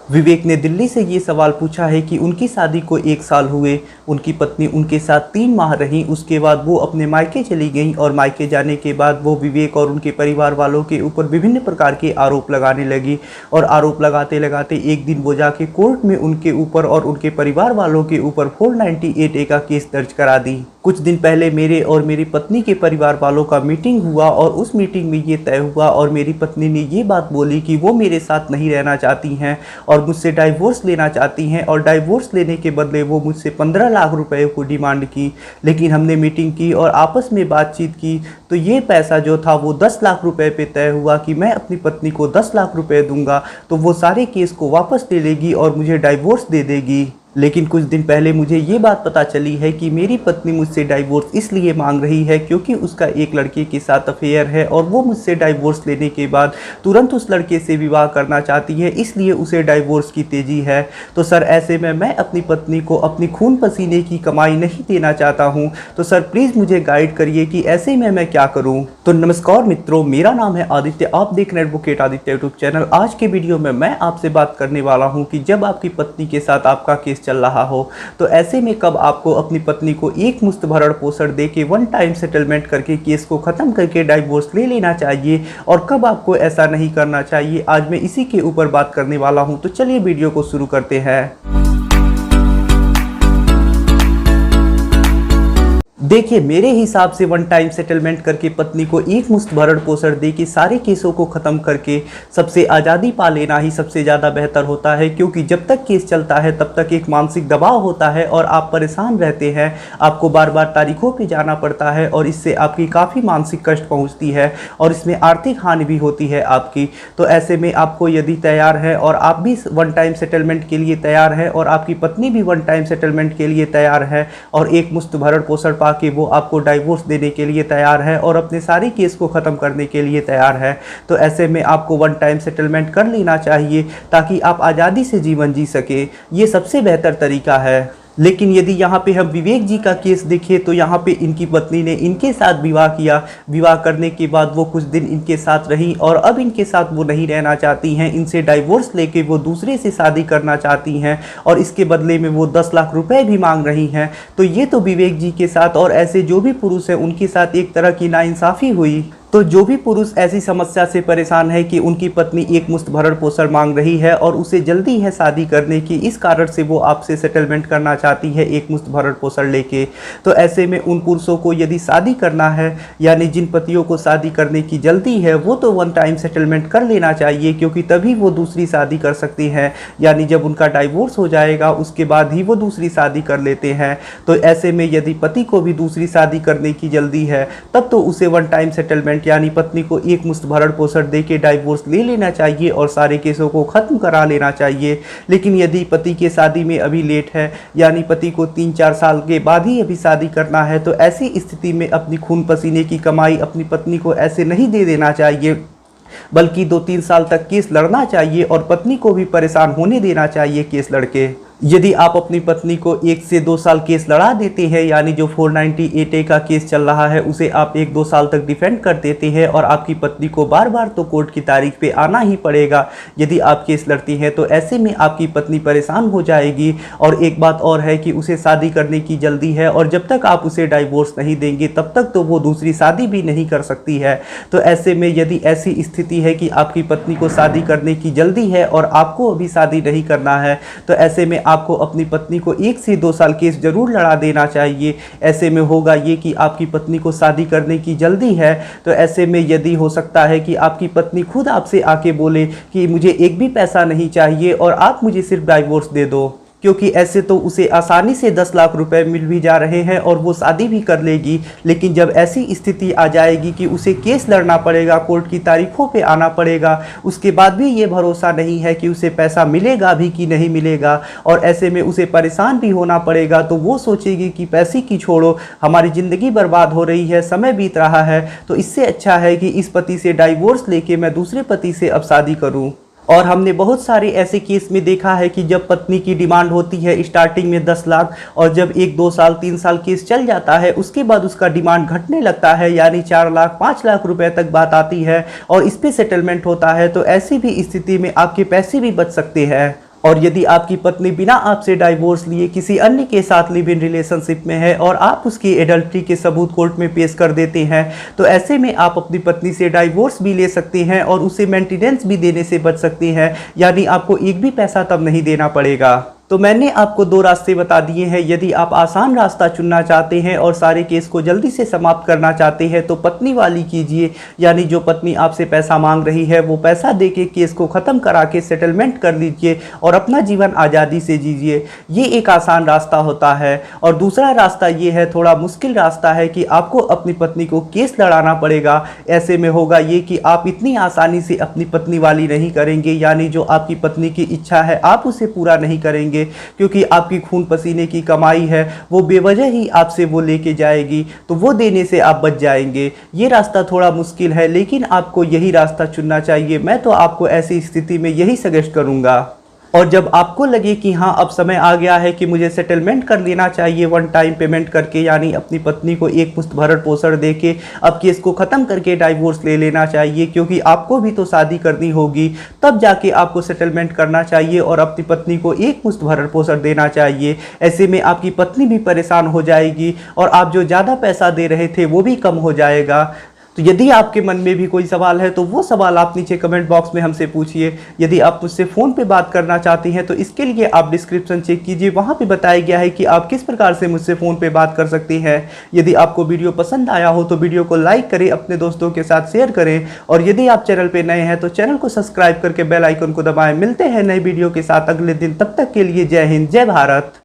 विवेक ने दिल्ली से ये सवाल पूछा है कि उनकी शादी को 1 साल हुए, उनकी पत्नी उनके साथ 3 माह रही, उसके बाद वो अपने मायके चली गईं और मायके जाने के बाद वो विवेक और उनके परिवार वालों के ऊपर विभिन्न प्रकार के आरोप लगाने लगी और आरोप लगाते लगाते एक दिन वो जाके कोर्ट में उनके ऊपर और उनके परिवार वालों के ऊपर 498A का केस दर्ज करा दी। कुछ दिन पहले मेरे और मेरी पत्नी के परिवार वालों का मीटिंग हुआ और उस मीटिंग में ये तय हुआ और मेरी पत्नी ने ये बात बोली कि वो मेरे साथ नहीं रहना चाहती हैं और मुझसे डाइवोर्स लेना चाहती हैं और डाइवोर्स लेने के बदले वो मुझसे 15 लाख रुपए को डिमांड की। लेकिन हमने मीटिंग की और आपस में बातचीत की तो ये पैसा जो था वो 10 लाख रुपए पे तय हुआ कि मैं अपनी पत्नी को 10 लाख रुपए दूंगा तो वो सारे केस को वापस ले लेगी और मुझे डाइवोर्स दे देगी। लेकिन कुछ दिन पहले मुझे ये बात पता चली है कि मेरी पत्नी मुझसे डाइवोर्स इसलिए मांग रही है क्योंकि उसका एक लड़के के साथ अफेयर है और वो मुझसे डाइवोर्स लेने के बाद तुरंत उस लड़के से विवाह करना चाहती है, इसलिए उसे डाइवोर्स की तेजी है। तो सर ऐसे में मैं अपनी पत्नी को अपनी खून पसीने की कमाई नहीं देना चाहता हूँ, तो सर प्लीज़ मुझे गाइड करिए कि ऐसे में मैं क्या करूँ। तो नमस्कार मित्रों, मेरा नाम है आदित्य, आप देख रहे हैं एडवोकेट आदित्य यूट्यूब चैनल। आज के वीडियो में मैं आपसे बात करने वाला हूँ कि जब आपकी पत्नी के साथ आपका केस चल रहा हो तो ऐसे में कब आपको अपनी पत्नी को एक मुश्त भरण पोषण दे के 1 टाइम सेटलमेंट करके केस को खत्म करके डाइवोर्स ले लेना चाहिए और कब आपको ऐसा नहीं करना चाहिए, आज मैं इसी के ऊपर बात करने वाला हूं। तो चलिए वीडियो को शुरू करते हैं। देखिए, मेरे हिसाब से 1 टाइम सेटलमेंट करके पत्नी को एक मुश्त भरण पोषण दे के सारे केसों को ख़त्म करके सबसे आज़ादी पा लेना ही सबसे ज़्यादा बेहतर होता है, क्योंकि जब तक केस चलता है तब तक एक मानसिक दबाव होता है और आप परेशान रहते हैं, आपको बार बार तारीखों पे जाना पड़ता है और इससे आपकी काफ़ी मानसिक कष्ट पहुँचती है और इसमें आर्थिक हानि भी होती है आपकी। तो ऐसे में आपको यदि तैयार है और आप भी 1 टाइम सेटलमेंट के लिए तैयार है और आपकी पत्नी भी 1 टाइम सेटलमेंट के लिए तैयार है और एक मुश्त भरण पोषण पा कि वो आपको डाइवोर्स देने के लिए तैयार है और अपने सारे केस को ख़त्म करने के लिए तैयार है, तो ऐसे में आपको 1 टाइम सेटलमेंट कर लेना चाहिए ताकि आप आज़ादी से जीवन जी सके। ये सबसे बेहतर तरीका है। लेकिन यदि यहाँ पे हम विवेक जी का केस देखें तो यहाँ पे इनकी पत्नी ने इनके साथ विवाह किया, विवाह करने के बाद वो कुछ दिन इनके साथ रही और अब इनके साथ वो नहीं रहना चाहती हैं, इनसे डाइवोर्स लेके वो दूसरे से शादी करना चाहती हैं और इसके बदले में वो 10 लाख रुपए भी मांग रही हैं। तो ये तो विवेक जी के साथ और ऐसे जो भी पुरुष हैं उनके साथ एक तरह की नाइंसाफ़ी हुई। तो जो भी पुरुष ऐसी समस्या से परेशान है कि उनकी पत्नी एक मुश्त भरण पोषण मांग रही है और उसे जल्दी है शादी करने की, इस कारण से वो आपसे सेटलमेंट करना चाहती है एक मुश्त भरण पोषण लेके, तो ऐसे में उन पुरुषों को यदि शादी करना है, यानी जिन पतियों को शादी करने की जल्दी है, वो तो 1 टाइम सेटलमेंट कर लेना चाहिए, क्योंकि तभी वो दूसरी शादी कर सकती हैं। यानी जब उनका डाइवोर्स हो जाएगा उसके बाद ही वो दूसरी शादी कर लेते हैं। तो ऐसे में यदि पति को भी दूसरी शादी करने की जल्दी है तब तो उसे 1 टाइम सेटलमेंट यानी पत्नी को एक मुश्त भरण पोषण दे के डाइवोर्स ले लेना चाहिए और सारे केसों को खत्म करा लेना चाहिए। लेकिन यदि पति के शादी में अभी लेट है, यानी पति को 3-4 साल के बाद ही अभी शादी करना है, तो ऐसी स्थिति में अपनी खून पसीने की कमाई अपनी पत्नी को ऐसे नहीं दे देना चाहिए, बल्कि 2-3 साल तक केस लड़ना चाहिए और पत्नी को भी परेशान होने देना चाहिए केस लड़के। यदि आप अपनी पत्नी को 1 से 2 साल केस लड़ा देते हैं, यानी जो 498A का केस चल रहा है उसे आप 1-2 साल तक डिफेंड कर देते हैं और आपकी पत्नी को बार बार तो कोर्ट की तारीख पे आना ही पड़ेगा यदि आप केस लड़ती हैं, तो ऐसे में आपकी पत्नी परेशान हो जाएगी। और एक बात और है कि उसे शादी करने की जल्दी है और जब तक आप उसे डाइवोर्स नहीं देंगे तब तक तो वो दूसरी शादी भी नहीं कर सकती है। तो ऐसे में यदि ऐसी स्थिति है कि आपकी पत्नी को शादी करने की जल्दी है और आपको अभी शादी नहीं करना है, तो ऐसे में आपको अपनी पत्नी को 1 से 2 साल केस जरूर लड़ा देना चाहिए। ऐसे में होगा ये कि आपकी पत्नी को शादी करने की जल्दी है, तो ऐसे में यदि हो सकता है कि आपकी पत्नी खुद आपसे आके बोले कि मुझे एक भी पैसा नहीं चाहिए और आप मुझे सिर्फ डाइवोर्स दे दो, क्योंकि ऐसे तो उसे आसानी से 10 लाख रुपए मिल भी जा रहे हैं और वो शादी भी कर लेगी। लेकिन जब ऐसी स्थिति आ जाएगी कि उसे केस लड़ना पड़ेगा, कोर्ट की तारीखों पे आना पड़ेगा, उसके बाद भी ये भरोसा नहीं है कि उसे पैसा मिलेगा भी कि नहीं मिलेगा और ऐसे में उसे परेशान भी होना पड़ेगा, तो वो सोचेगी कि पैसे की छोड़ो, हमारी ज़िंदगी बर्बाद हो रही है, समय बीत रहा है, तो इससे अच्छा है कि इस पति से डाइवोर्स लेके मैं दूसरे पति से अब शादी करूँ। और हमने बहुत सारे ऐसे केस में देखा है कि जब पत्नी की डिमांड होती है स्टार्टिंग में 10 लाख और जब 1-2 साल 3 साल केस चल जाता है उसके बाद उसका डिमांड घटने लगता है, यानी 4 लाख 5 लाख रुपए तक बात आती है और इस पे सेटलमेंट होता है। तो ऐसी भी स्थिति में आपके पैसे भी बच सकते हैं। और यदि आपकी पत्नी बिना आपसे डाइवोर्स लिए किसी अन्य के साथ लिव इन रिलेशनशिप में है और आप उसकी एडल्ट्री के सबूत कोर्ट में पेश कर देते हैं, तो ऐसे में आप अपनी पत्नी से डाइवोर्स भी ले सकती हैं और उसे मेंटेनेंस भी देने से बच सकती हैं, यानी आपको एक भी पैसा तब नहीं देना पड़ेगा। तो मैंने आपको 2 रास्ते बता दिए हैं। यदि आप आसान रास्ता चुनना चाहते हैं और सारे केस को जल्दी से समाप्त करना चाहते हैं तो पत्नी वाली कीजिए, यानी जो पत्नी आपसे पैसा मांग रही है वो पैसा देके केस को ख़त्म करा के सेटलमेंट कर लीजिए और अपना जीवन आज़ादी से जीजिए। ये एक आसान रास्ता होता है। और दूसरा रास्ता ये है, थोड़ा मुश्किल रास्ता है, कि आपको अपनी पत्नी को केस लड़ाना पड़ेगा। ऐसे में होगा ये कि आप इतनी आसानी से अपनी पत्नी वाली नहीं करेंगे, यानी जो आपकी पत्नी की इच्छा है आप उसे पूरा नहीं करेंगे, क्योंकि आपकी खून पसीने की कमाई है वो बेवजह ही आपसे वो लेके जाएगी, तो वो देने से आप बच जाएंगे। ये रास्ता थोड़ा मुश्किल है, लेकिन आपको यही रास्ता चुनना चाहिए। मैं तो आपको ऐसी स्थिति में यही सजेस्ट करूंगा। और जब आपको लगे कि हाँ अब समय आ गया है कि मुझे सेटलमेंट कर लेना चाहिए वन टाइम पेमेंट करके, यानी अपनी पत्नी को एक मुश्त भरण पोषण देके अब केस को ख़त्म करके डाइवोर्स ले लेना चाहिए, क्योंकि आपको भी तो शादी करनी होगी, तब जाके आपको सेटलमेंट करना चाहिए और अपनी पत्नी को एक मुश्त भरण पोषण देना चाहिए। ऐसे में आपकी पत्नी भी परेशान हो जाएगी और आप जो ज़्यादा पैसा दे रहे थे वो भी कम हो जाएगा। तो यदि आपके मन में भी कोई सवाल है तो वो सवाल आप नीचे कमेंट बॉक्स में हमसे पूछिए। यदि आप मुझसे फ़ोन पे बात करना चाहती हैं तो इसके लिए आप डिस्क्रिप्शन चेक कीजिए, वहाँ पे बताया गया है कि आप किस प्रकार से मुझसे फ़ोन पे बात कर सकती हैं। यदि आपको वीडियो पसंद आया हो तो वीडियो को लाइक करें, अपने दोस्तों के साथ शेयर करें, और यदि आप चैनल पर नए हैं तो चैनल को सब्सक्राइब करके बेल आइकन को दबाएँ। मिलते हैं नई वीडियो के साथ अगले दिन, तब तक के लिए जय हिंद, जय भारत।